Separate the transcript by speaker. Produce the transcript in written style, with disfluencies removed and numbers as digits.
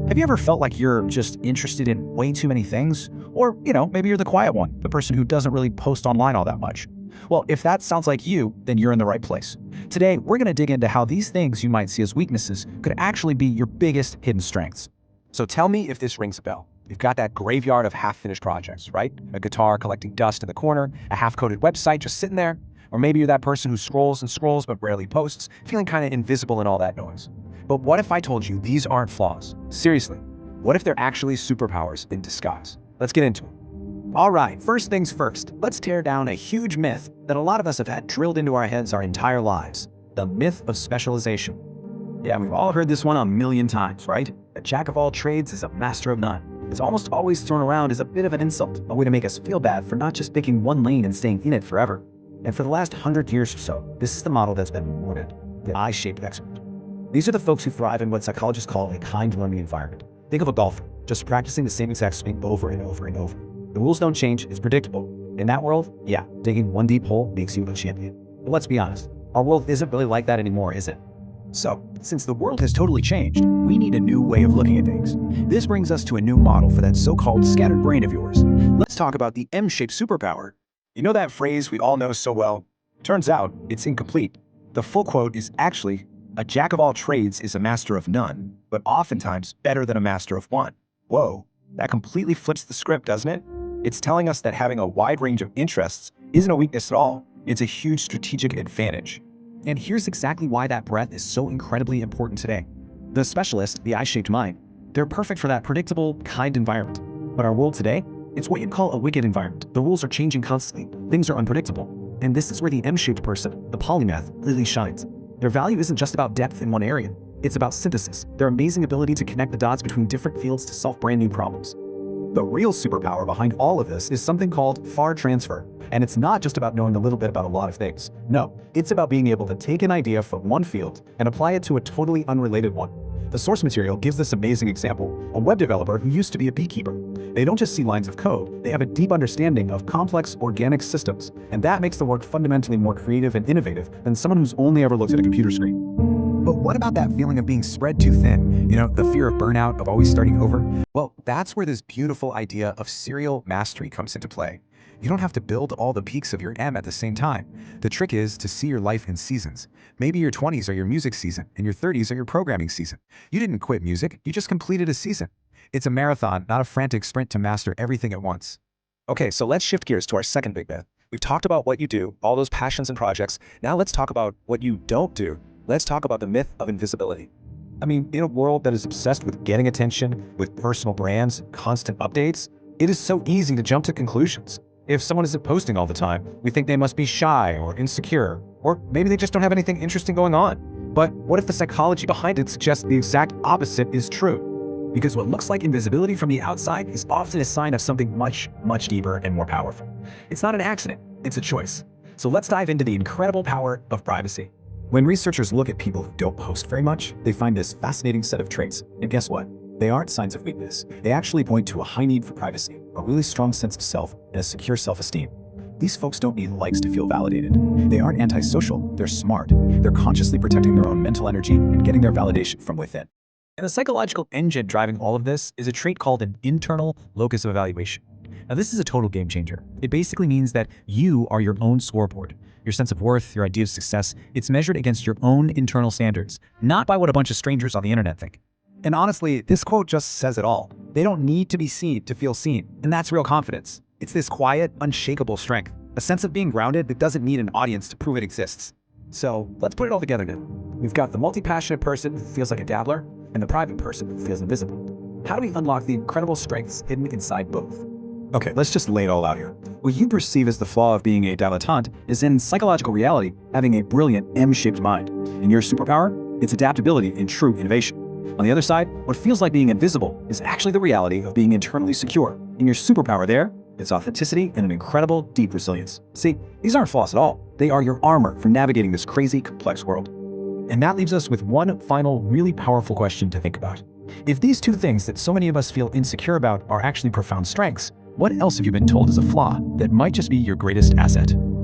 Speaker 1: Have you ever felt like you're just interested in way too many things? Or, maybe you're the quiet one, the person who doesn't really post online all that much. Well, if that sounds like you, then you're in the right place. Today, we're going to dig into how these things you might see as weaknesses could actually be your biggest hidden strengths.
Speaker 2: So tell me if this rings a bell. You've got that graveyard of half-finished projects, right? A guitar collecting dust in the corner, a half-coded website just sitting there. Or maybe you're that person who scrolls and scrolls but rarely posts, feeling kind of invisible in all that noise. But what if I told you these aren't flaws? Seriously, what if they're actually superpowers in disguise? Let's get into it.
Speaker 1: All right, first things first, let's tear down a huge myth that a lot of us have had drilled into our heads our entire lives. The myth of specialization. Yeah, we've all heard this one a million times, right? A jack of all trades is a master of none. It's almost always thrown around as a bit of an insult, a way to make us feel bad for not just picking one lane and staying in it forever. And for the last 100 years or so, this is the model that's been rewarded, the I-shaped expert. These are the folks who thrive in what psychologists call a kind learning environment. Think of a golfer, just practicing the same exact swing over and over and over. The rules don't change, it's predictable. In that world, yeah, digging one deep hole makes you a champion. But let's be honest, our world isn't really like that anymore, is it? So, since the world has totally changed, we need a new way of looking at things. This brings us to a new model for that so-called scattered brain of yours. Let's talk about the M-shaped superpower. You know that phrase we all know so well? Turns out, it's incomplete. The full quote is actually, "A jack of all trades is a master of none, but oftentimes better than a master of one." Whoa, that completely flips the script, doesn't it? It's telling us that having a wide range of interests isn't a weakness at all. It's a huge strategic advantage. And here's exactly why that breadth is so incredibly important today. The specialist, the I-shaped mind, they're perfect for that predictable, kind environment. But our world today, it's what you'd call a wicked environment. The rules are changing constantly. Things are unpredictable. And this is where the M-shaped person, the polymath, really shines. Their value isn't just about depth in one area. It's about synthesis, their amazing ability to connect the dots between different fields to solve brand new problems. The real superpower behind all of this is something called far transfer. And it's not just about knowing a little bit about a lot of things. No, it's about being able to take an idea from one field and apply it to a totally unrelated one. The source material gives this amazing example: a web developer who used to be a beekeeper. They don't just see lines of code, they have a deep understanding of complex organic systems, and that makes the work fundamentally more creative and innovative than someone who's only ever looked at a computer screen. But what about that feeling of being spread too thin? The fear of burnout, of always starting over?
Speaker 2: Well, that's where this beautiful idea of serial mastery comes into play. You don't have to build all the peaks of your M at the same time. The trick is to see your life in seasons. Maybe your 20s are your music season, and your 30s are your programming season. You didn't quit music, you just completed a season. It's a marathon, not a frantic sprint to master everything at once. Okay, so let's shift gears to our second big myth. We've talked about what you do, all those passions and projects. Now let's talk about what you don't do. Let's talk about the myth of invisibility. In a world that is obsessed with getting attention, with personal brands, constant updates, it is so easy to jump to conclusions. If someone isn't posting all the time, we think they must be shy or insecure, or maybe they just don't have anything interesting going on. But what if the psychology behind it suggests the exact opposite is true? Because what looks like invisibility from the outside is often a sign of something much, much deeper and more powerful. It's not an accident, it's a choice. So let's dive into the incredible power of privacy. When researchers look at people who don't post very much, they find this fascinating set of traits. And guess what? They aren't signs of weakness. They actually point to a high need for privacy, a really strong sense of self, and a secure self-esteem. These folks don't need likes to feel validated. They aren't antisocial, they're smart. They're consciously protecting their own mental energy and getting their validation from within. And the psychological engine driving all of this is a trait called an internal locus of evaluation. Now, this is a total game changer. It basically means that you are your own scoreboard. Your sense of worth, your idea of success, it's measured against your own internal standards, not by what a bunch of strangers on the internet think. And honestly, this quote just says it all. They don't need to be seen to feel seen, and that's real confidence. It's this quiet, unshakable strength, a sense of being grounded that doesn't need an audience to prove it exists. So let's put it all together now. We've got the multi-passionate person who feels like a dabbler, and the private person who feels invisible. How do we unlock the incredible strengths hidden inside both? Okay, let's just lay it all out here. What you perceive as the flaw of being a dilettante is in psychological reality having a brilliant M-shaped mind. In your superpower, it's adaptability and true innovation. On the other side, what feels like being invisible is actually the reality of being internally secure. In your superpower there, it's authenticity and an incredible, deep resilience. See, these aren't flaws at all. They are your armor for navigating this crazy, complex world. And that leaves us with one final, really powerful question to think about. If these two things that so many of us feel insecure about are actually profound strengths, what else have you been told is a flaw that might just be your greatest asset?